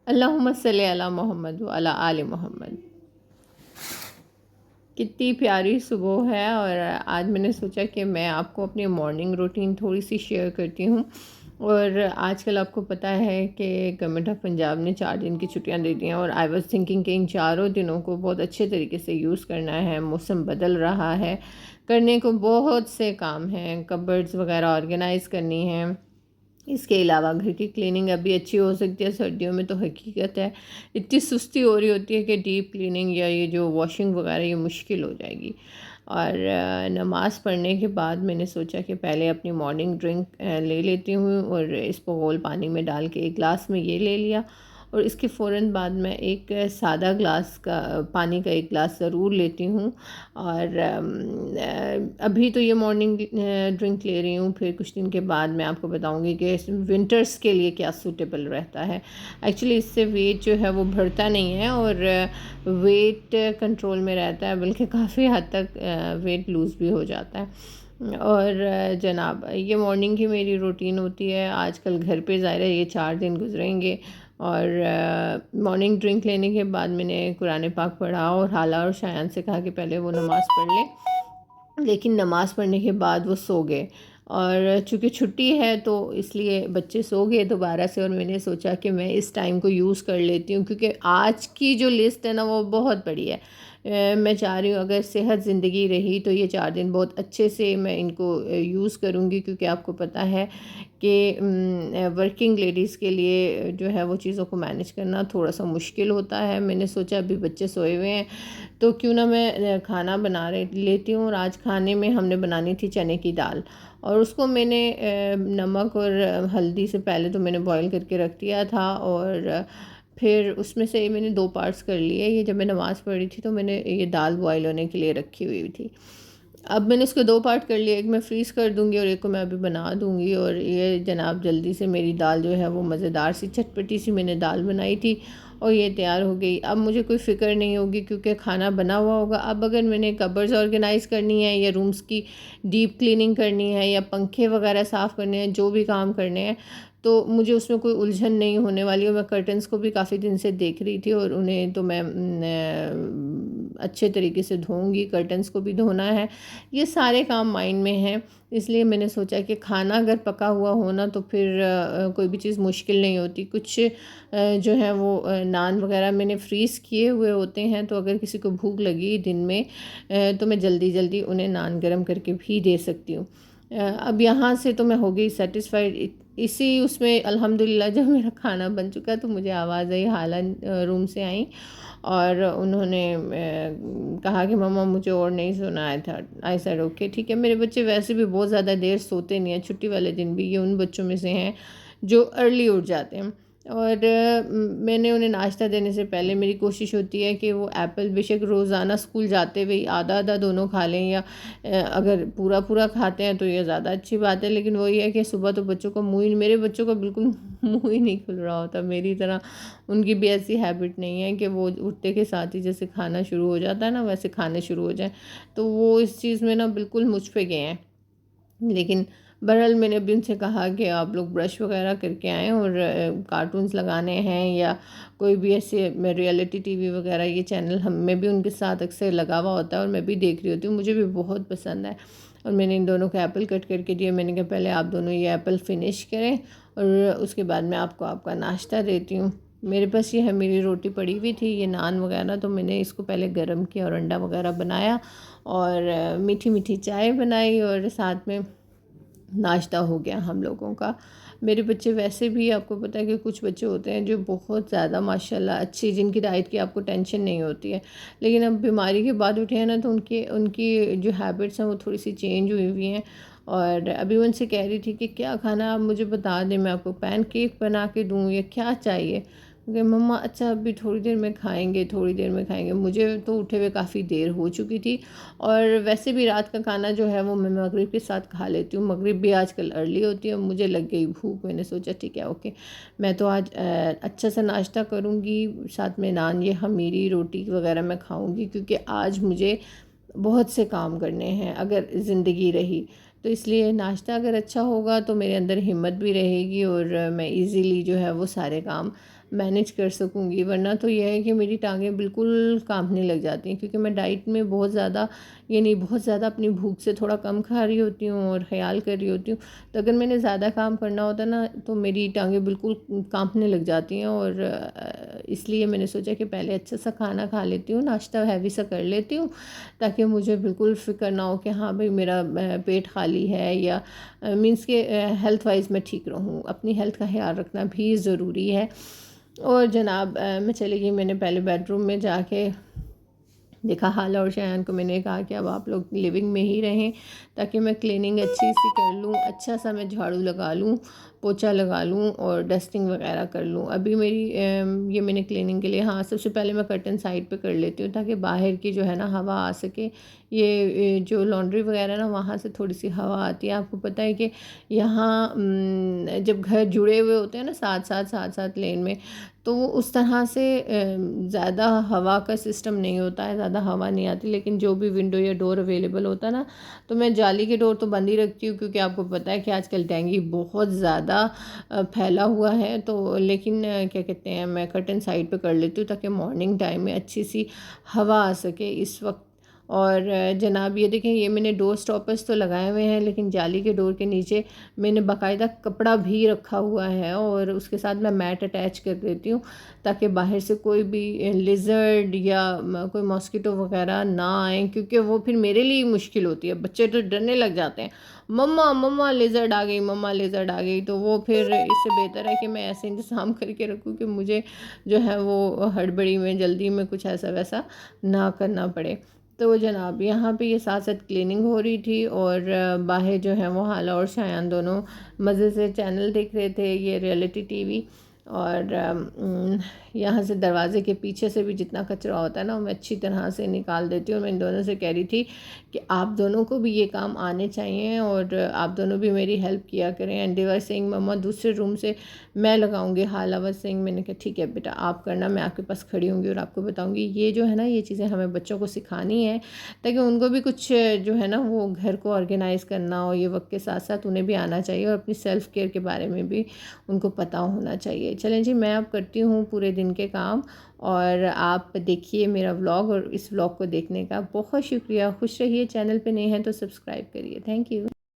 अल्लाहुम्मा सल्ली अला मोहम्मद व अला आले मोहम्मद। कितनी प्यारी सुबह है और आज मैंने सोचा कि मैं आपको अपनी मॉर्निंग रूटीन थोड़ी सी शेयर करती हूँ। और आजकल आपको पता है कि गवर्नमेंट ऑफ पंजाब ने 4 दिन की छुट्टियां दे दी हैं और आई वाज थिंकिंग कि इन चारों दिनों को बहुत अच्छे तरीके से यूज़ करना है। मौसम बदल रहा है, करने को बहुत से काम हैं, कबर्ड्स वगैरह ऑर्गेनाइज़ करनी है। इसके अलावा घर की क्लीनिंग अभी अच्छी हो सकती है, सर्दियों में तो हकीकत है इतनी सुस्ती हो रही होती है कि डीप क्लीनिंग या ये जो वॉशिंग वगैरह ये मुश्किल हो जाएगी। और नमाज़ पढ़ने के बाद मैंने सोचा कि पहले अपनी मॉर्निंग ड्रिंक ले लेती हूँ और इसको गोल पानी में डाल के एक गिलास में ये ले लिया। और इसके फ़ौरन बाद मैं एक सादा ग्लास का पानी का एक गिलास ज़रूर लेती हूँ। और अभी तो ये मॉर्निंग ड्रिंक ले रही हूँ, फिर कुछ दिन के बाद मैं आपको बताऊँगी कि विंटर्स के लिए क्या सूटेबल रहता है। एक्चुअली इससे वेट जो है वो बढ़ता नहीं है और वेट कंट्रोल में रहता है, बल्कि काफ़ी हद तक वेट लूज़ भी हो जाता है। और जनाब ये मॉर्निंग की मेरी रूटीन होती है। आजकल घर पे ज़ाहिर है ये 4 दिन गुजरेंगे। और मॉर्निंग ड्रिंक लेने के बाद मैंने कुरान पाक पढ़ा और हाला और शायान से कहा कि पहले वो नमाज़ पढ़ लें, लेकिन नमाज़ पढ़ने के बाद वो सो गए। और चूँकि छुट्टी है तो इसलिए बच्चे सो गए दोबारा से और मैंने सोचा कि मैं इस टाइम को यूज़ कर लेती हूँ, क्योंकि आज की जो लिस्ट है ना वो बहुत बड़ी है। मैं चाह रही हूँ अगर सेहत ज़िंदगी रही तो ये 4 दिन बहुत अच्छे से मैं इनको यूज़ करूँगी, क्योंकि आपको पता है कि वर्किंग लेडीज़ के लिए जो है वो चीज़ों को मैनेज करना थोड़ा सा मुश्किल होता है। मैंने सोचा अभी बच्चे सोए हुए हैं तो क्यों ना मैं खाना बना लेती हूँ। और आज खाने में हमने बनानी थी चने की दाल, और उसको मैंने नमक और हल्दी से पहले तो मैंने बॉईल करके रख दिया था। और फिर उसमें से मैंने 2 पार्ट्स कर लिए। ये जब मैं नमाज़ पढ़ रही थी तो मैंने ये दाल बॉईल होने के लिए रखी हुई थी। अब मैंने इसको 2 पार्ट कर लिए, एक मैं फ्रीज़ कर दूँगी और एक को मैं अभी बना दूँगी। और ये जनाब जल्दी से मेरी दाल जो है वो मज़ेदार सी चटपटी सी मैंने दाल बनाई थी और ये तैयार हो गई। अब मुझे कोई फ़िक्र नहीं होगी क्योंकि खाना बना हुआ होगा। अब अगर मैंने कबर्ड्स ऑर्गेनाइज़ करनी है या रूम्स की डीप क्लीनिंग करनी है या पंखे वगैरह साफ़ करने हैं, जो भी काम करने हैं, तो मुझे उसमें कोई उलझन नहीं होने वाली। और मैं कर्टन्स को भी काफ़ी दिन से देख रही थी और उन्हें तो मैं अच्छे तरीके से धोऊँगी, कर्टन्स को भी धोना है। ये सारे काम माइंड में हैं, इसलिए मैंने सोचा कि खाना अगर पका हुआ हो ना तो फिर कोई भी चीज़ मुश्किल नहीं होती। कुछ जो है वो नान वगैरह मैंने फ्रीज़ किए हुए होते हैं, तो अगर किसी को भूख लगी दिन में तो मैं जल्दी जल्दी उन्हें नान गरम करके भी दे सकती हूँ। अब यहाँ से तो मैं हो गई सेटिस्फाइड। इसी उसमें अल्हम्दुलिल्लाह जब मेरा खाना बन चुका तो मुझे आवाज़ आई, हाला रूम से आई और उन्होंने कहा कि मम्मा मुझे और नहीं सोना आया था। आई सेड ओके ठीक है। मेरे बच्चे वैसे भी बहुत ज़्यादा देर सोते नहीं हैं, छुट्टी वाले दिन भी ये उन बच्चों में से हैं जो अर्ली उठ जाते हैं। और मैंने उन्हें नाश्ता देने से पहले मेरी कोशिश होती है कि वो एप्पल बेशक रोज़ाना स्कूल जाते हुए आधा आधा दोनों खा लें, या अगर पूरा पूरा खाते हैं तो ये ज़्यादा अच्छी बात है। लेकिन वही है कि सुबह तो बच्चों का मुँह ही, मेरे बच्चों का बिल्कुल मुँह ही नहीं खुल रहा होता मेरी तरह। उनकी भी ऐसी हैबिट नहीं है कि वो उठते के साथ ही जैसे खाना शुरू हो जाता है ना वैसे खाने शुरू हो जाए। तो वो इस चीज़ में ना बिल्कुल मुझ पे गए हैं। लेकिन बहरहाल मैंने अभी उनसे कहा कि आप लोग ब्रश वगैरह करके आएँ और कार्टून्स लगाने हैं या कोई भी ऐसे रियलिटी टीवी वगैरह ये चैनल हम मैं भी उनके साथ अक्सर लगा हुआ होता है और मैं भी देख रही होती हूँ, मुझे भी बहुत पसंद है। और मैंने इन दोनों को एप्पल कट करके दिए। मैंने कहा पहले आप दोनों ये एप्पल फिनिश करें और उसके बाद मैं आपको आपका नाश्ता देती हूँ। मेरे पास ये है, मेरी रोटी पड़ी हुई थी, ये नान वगैरह, तो मैंने इसको पहले गर्म किया और अंडा वगैरह बनाया और मीठी मीठी चाय बनाई और साथ में नाश्ता हो गया हम लोगों का। मेरे बच्चे वैसे भी, आपको पता है कि कुछ बच्चे होते हैं जो बहुत ज़्यादा माशाल्लाह अच्छी, जिनकी डाइट की आपको टेंशन नहीं होती है, लेकिन अब बीमारी के बाद उठे हैं ना तो उनकी उनकी जो हैबिट्स हैं वो थोड़ी सी चेंज हुई हुई हैं। और अभी उनसे कह रही थी कि क्या खाना आप मुझे बता दें, मैं आपको पैनकेक बना के दूँ या क्या चाहिए। कि मम्मा अच्छा अभी थोड़ी देर में खाएंगे, थोड़ी देर में खाएंगे। मुझे तो उठे हुए काफ़ी देर हो चुकी थी और वैसे भी रात का खाना जो है वो मैं मगरिब के साथ खा लेती हूँ। मगरिब भी आजकल अर्ली होती है। मुझे लग गई भूख, मैंने सोचा ठीक है ओके, मैं तो आज अच्छा सा नाश्ता करूँगी, साथ में नान ये खमीरी रोटी वगैरह मैं खाऊँगी, क्योंकि आज मुझे बहुत से काम करने हैं अगर ज़िंदगी रही। तो इसलिए नाश्ता अगर अच्छा होगा तो मेरे अंदर हिम्मत भी रहेगी और मैं इजीली जो है वो सारे काम मैनेज कर सकूँगी, वरना तो यह है कि मेरी टाँगें बिल्कुल काँपने लग जाती हैं, क्योंकि मैं डाइट में बहुत ज़्यादा, यानी बहुत ज़्यादा अपनी भूख से थोड़ा कम खा रही होती हूँ और ख़याल कर रही होती हूँ। तो अगर मैंने ज़्यादा काम करना होता ना, तो मेरी टाँगें बिल्कुल काँपने लग जाती हैं, और इसलिए मैंने सोचा कि पहले अच्छा सा खाना खा लेती हूँ, नाश्ता हैवी सा कर लेती हूँ, ताकि मुझे बिल्कुल फ़िक्र ना हो कि हाँ भाई मेरा पेट खाली है, या मीन्स के हेल्थ वाइज मैं ठीक रहूँ। अपनी हेल्थ का ख्याल रखना भी ज़रूरी है। और जनाब मैं चली गई, मैंने पहले बेडरूम में जाके देखा हाला और शयान को, मैंने कहा कि अब आप लोग लिविंग में ही रहें, ताकि मैं क्लीनिंग अच्छी सी कर लूँ, अच्छा सा मैं झाड़ू लगा लूँ, पोछा लगा लूँ और डस्टिंग वगैरह कर लूँ। अभी मेरी ये मैंने क्लीनिंग के लिए, हाँ, सबसे पहले मैं कर्टन साइड पे कर लेती हूँ, ताकि बाहर की जो है ना हवा आ सके। ये जो लॉन्ड्री वगैरह ना, वहाँ से थोड़ी सी हवा आती है। आपको पता है कि यहाँ जब घर जुड़े हुए होते हैं ना, साथ साथ लेन में, तो वो उस तरह से ज़्यादा हवा का सिस्टम नहीं होता है, ज़्यादा हवा नहीं आती। लेकिन जो भी विंडो या डोर अवेलेबल होता है ना, तो मैं जाली के डोर तो बंद ही रखती हूँ, क्योंकि आपको पता है कि आजकल डेंगू बहुत ज़्यादा फैला हुआ है। तो लेकिन क्या कहते हैं, मैं कर्टन साइड पे कर लेती हूँ, ताकि मॉर्निंग टाइम में अच्छी सी हवा आ सके इस वक्त। और जनाब ये देखें, ये मैंने डोर स्टॉपर्स तो लगाए हुए हैं, लेकिन जाली के डोर के नीचे मैंने बाकायदा कपड़ा भी रखा हुआ है, और उसके साथ मैं मैट अटैच कर देती हूँ, ताकि बाहर से कोई भी लिजर्ड या कोई मॉस्किटो वगैरह ना आए, क्योंकि वो फिर मेरे लिए मुश्किल होती है। बच्चे तो डरने लग जाते हैं, मम्मा मम्मा लिजर्ड आ गई, मम्मा लिजर्ड आ गई। तो वो फिर इससे बेहतर है कि मैं ऐसे इंतज़ाम करके रखूँ कि मुझे जो है वो हड़बड़ी में, जल्दी में कुछ ऐसा वैसा ना करना पड़े। तो जनाब यहाँ पे ये साथ साथ क्लीनिंग हो रही थी, और बाहर जो है वो हाला और शायान दोनों मज़े से चैनल देख रहे थे, ये रियलिटी टीवी। और यहाँ से दरवाज़े के पीछे से भी जितना कचरा होता है ना, मैं अच्छी तरह से निकाल देती हूँ। मैं इन दोनों से कह रही थी कि आप दोनों को भी ये काम आने चाहिए, और आप दोनों भी मेरी हेल्प किया करें। एंड दे वर सेइंग मम्मा दूसरे रूम से मैं लगाऊंगी, हाला वर सेइंग। मैंने कहा ठीक है बेटा, आप करना, मैं आपके पास खड़ी होंगी और आपको बताऊंगी। ये जो है ना, ये चीज़ें हमें बच्चों को सिखानी है, ताकि उनको भी कुछ जो है ना वो घर को ऑर्गेनाइज़ करना हो, ये वक्त के साथ साथ उन्हें भी आना चाहिए, और अपनी सेल्फ़ केयर के बारे में भी उनको पता होना चाहिए। चलें जी, मैं अब करती हूँ पूरे दिन के काम, और आप देखिए मेरा व्लॉग, और इस व्लॉग को देखने का बहुत शुक्रिया। खुश रहिए, चैनल पे नए हैं तो सब्सक्राइब करिए। Thank you.